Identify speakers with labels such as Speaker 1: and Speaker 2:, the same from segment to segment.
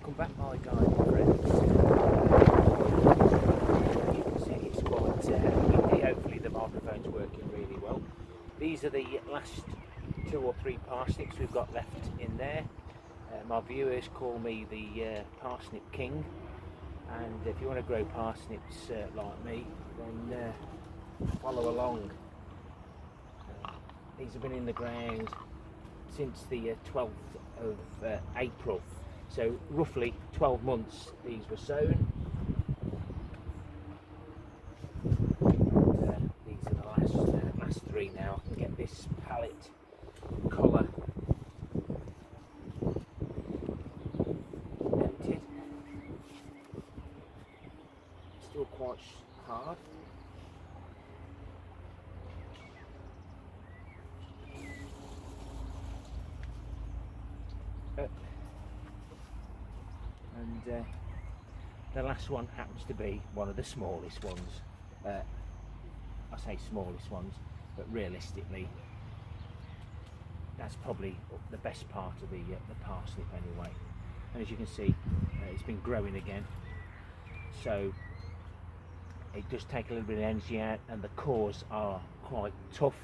Speaker 1: Welcome back, my garden friends. You can see it's quite windy. Hopefully the microphone's working really well. These are the last 2 or 3 parsnips we've got left in there. My viewers call me the Parsnip King, and if you want to grow parsnips like me, then follow along. These have been in the ground since the 12th of April, so roughly 12 months these were sown. These are the last 3 now. I can get this pallet collar emptied. Still quite hard. And the last one happens to be one of the smallest ones. I say smallest ones, but realistically that's probably the best part of the parsnip anyway. And as you can see, it's been growing again, so it does take a little bit of energy out, and the cores are quite tough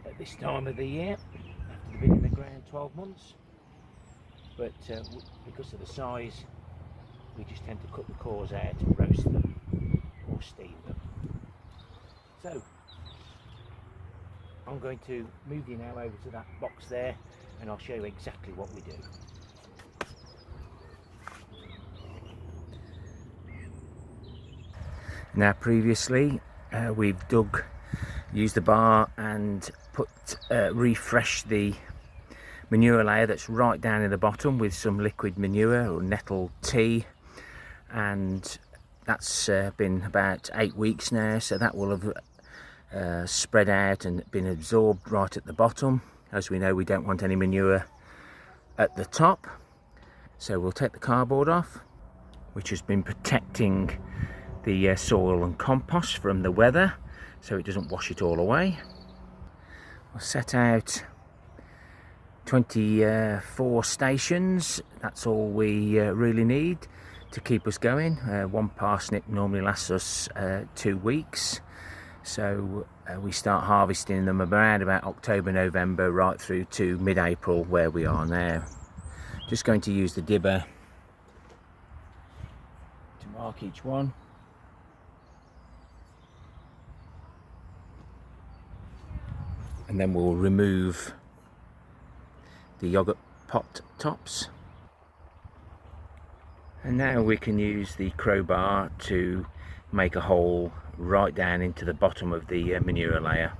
Speaker 1: at this time of the year after they've been in the ground 12 months. But because of the size, we just tend to cut the cores out and roast them or steam them. So I'm going to move you now over to that box there, and I'll show you exactly what we do. Now previously we've used the bar and refreshed the manure layer that's right down in the bottom with some liquid manure or nettle tea, and that's been about 8 weeks now, so that will have spread out and been absorbed right at the bottom. As we know, we don't want any manure at the top, so we'll take the cardboard off, which has been protecting the soil and compost from the weather, so it doesn't wash it all away. We'll set out 24 stations. That's all we really need to keep us going. 1 parsnip normally lasts us 2 weeks, so we start harvesting them around about October, November, right through to mid-April where we are now. Just going to use the dibber to mark each one. And then we'll remove the yogurt pot tops. And now we can use the crowbar to make a hole right down into the bottom of the manure layer.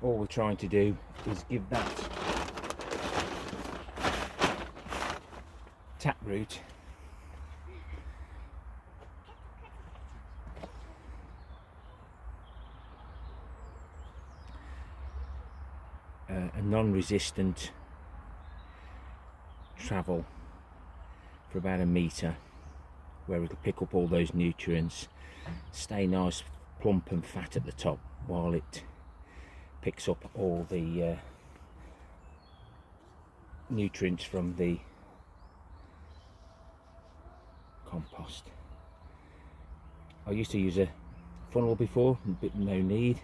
Speaker 1: All we're trying to do is give that taproot a non-resistant travel for about 1 metre, where it'll pick up all those nutrients, stay nice plump and fat at the top while it picks up all the nutrients from the compost. I used to use a funnel before, but no need,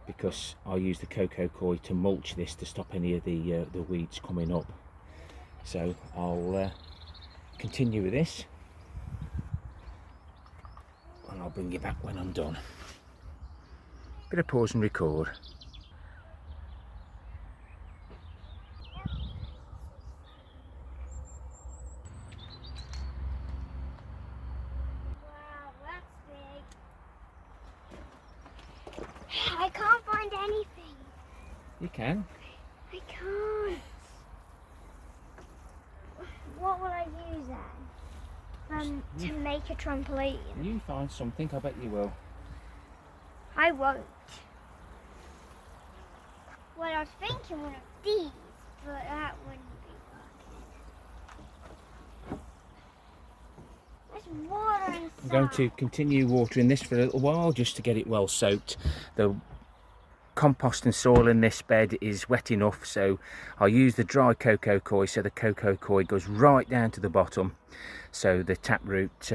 Speaker 1: because I use the cocoa coir to mulch this to stop any of the weeds coming up. So I'll continue with this, and I'll bring you back when I'm done. Bit of pause and record.
Speaker 2: Wow, that's big. I can't find anything.
Speaker 1: You can.
Speaker 2: I can't. what will I use then? To make a trampoline.
Speaker 1: You find something, I bet you will.
Speaker 2: I won't. Well, I was thinking one of these, but that wouldn't be working. There's water inside.
Speaker 1: I'm going to continue watering this for a little while just to get it well soaked. The compost and soil in this bed is wet enough, so I'll use the dry cocoa coir, so the cocoa coir goes right down to the bottom, so the taproot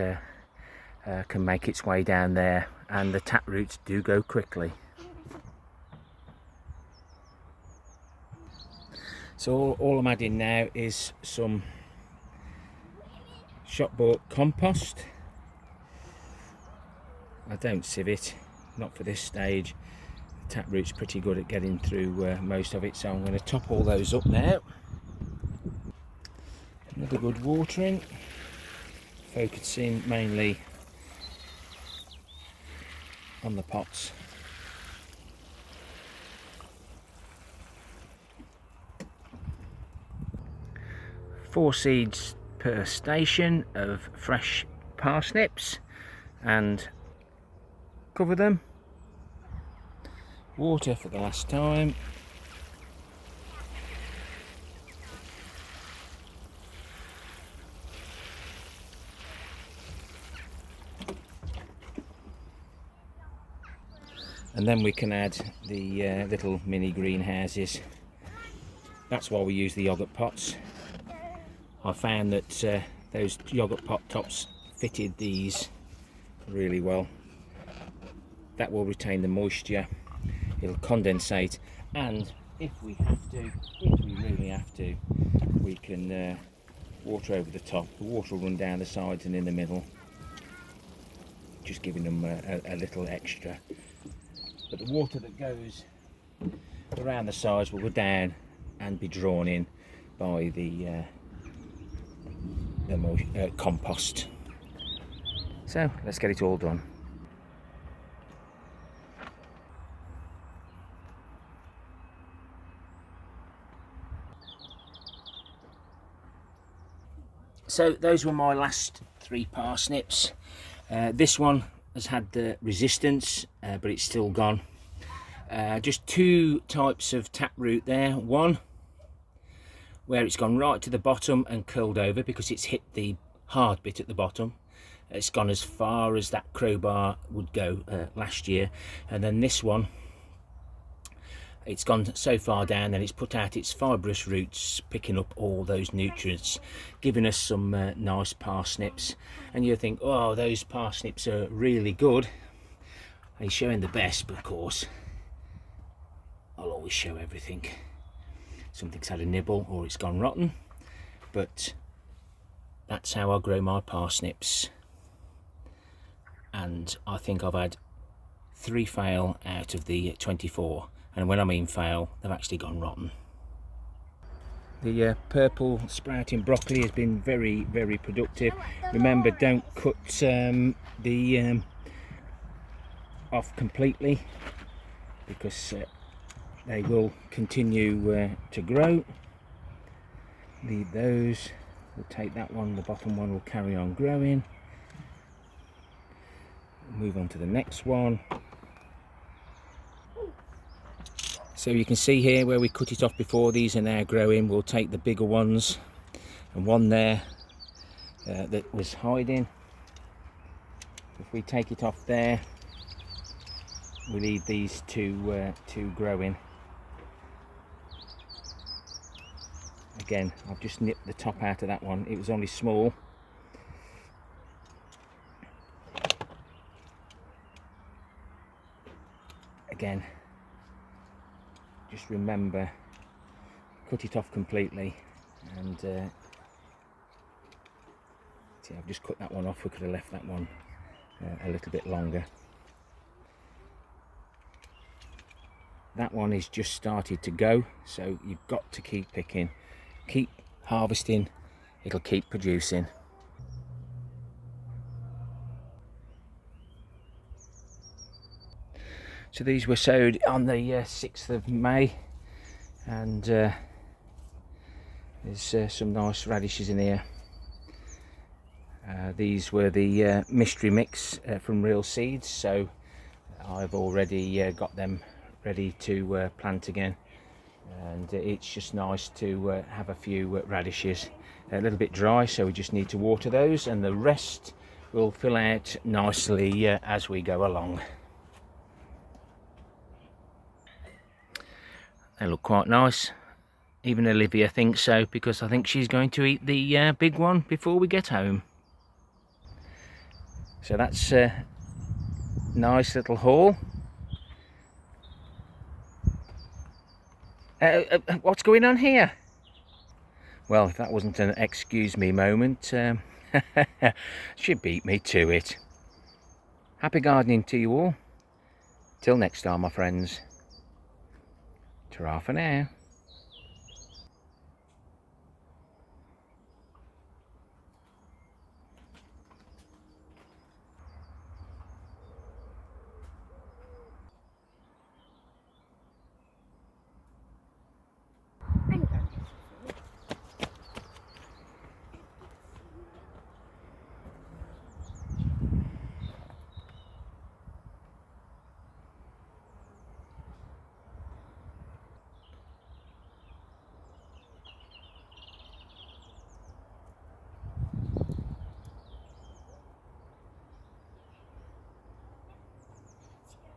Speaker 1: can make its way down there, and the taproots do go quickly. So all I'm adding now is some shop bought compost. I don't sieve it, not for this stage. The taproot's pretty good at getting through most of it, so I'm going to top all those up now. Another good watering, focusing mainly on the pots. Four seeds per station of fresh parsnips, and cover them. Water for the last time. And then we can add the little mini greenhouses. That's why we use the yoghurt pots. I found that those yoghurt pot tops fitted these really well. That will retain the moisture, it'll condensate, and if we really have to, we can water over the top. The water will run down the sides and in the middle, just giving them a little extra. But the water that goes around the sides will go down and be drawn in by the compost. So let's get it all done. So those were my last 3 parsnips. This one has had the resistance, but it's still gone. Just 2 types of taproot there. One where it's gone right to the bottom and curled over because it's hit the hard bit at the bottom. It's gone as far as that crowbar would go last year. And then this one, it's gone so far down that it's put out its fibrous roots, picking up all those nutrients, giving us some nice parsnips. And you think, oh, those parsnips are really good. He's showing the best, but of course I'll always show everything. Something's had a nibble or it's gone rotten, but that's how I grow my parsnips. And I think I've had 3 fail out of the 24, and when I mean fail, they've actually gone rotten. The purple sprouting broccoli has been very, very productive. Remember, don't cut the off completely, because they will continue to grow. Leave those. We'll take that one, the bottom one will carry on growing. Move on to the next one. So you can see here where we cut it off before, these are now growing. We'll take the bigger ones, and one there that was hiding. If we take it off there, we leave these two growing. Again, I've just nipped the top out of that one. It was only small. Again, just remember, cut it off completely. And see, I've just cut that one off. We could have left that one a little bit longer. That one is just started to go, so you've got to keep picking, keep harvesting, it'll keep producing. So these were sowed on the 6th of May, and there's some nice radishes in here. These were the mystery mix from Real Seeds, so I've already got them ready to plant again, and it's just nice to have a few radishes. A little bit dry, so we just need to water those, and the rest will fill out nicely as we go along. They look quite nice. Even Olivia thinks so, because I think she's going to eat the big one before we get home. So that's a nice little haul. What's going on here? Well, if that wasn't an excuse me moment, she beat me to it. Happy gardening to you all. Till next time, my friends. Ta-ra for now.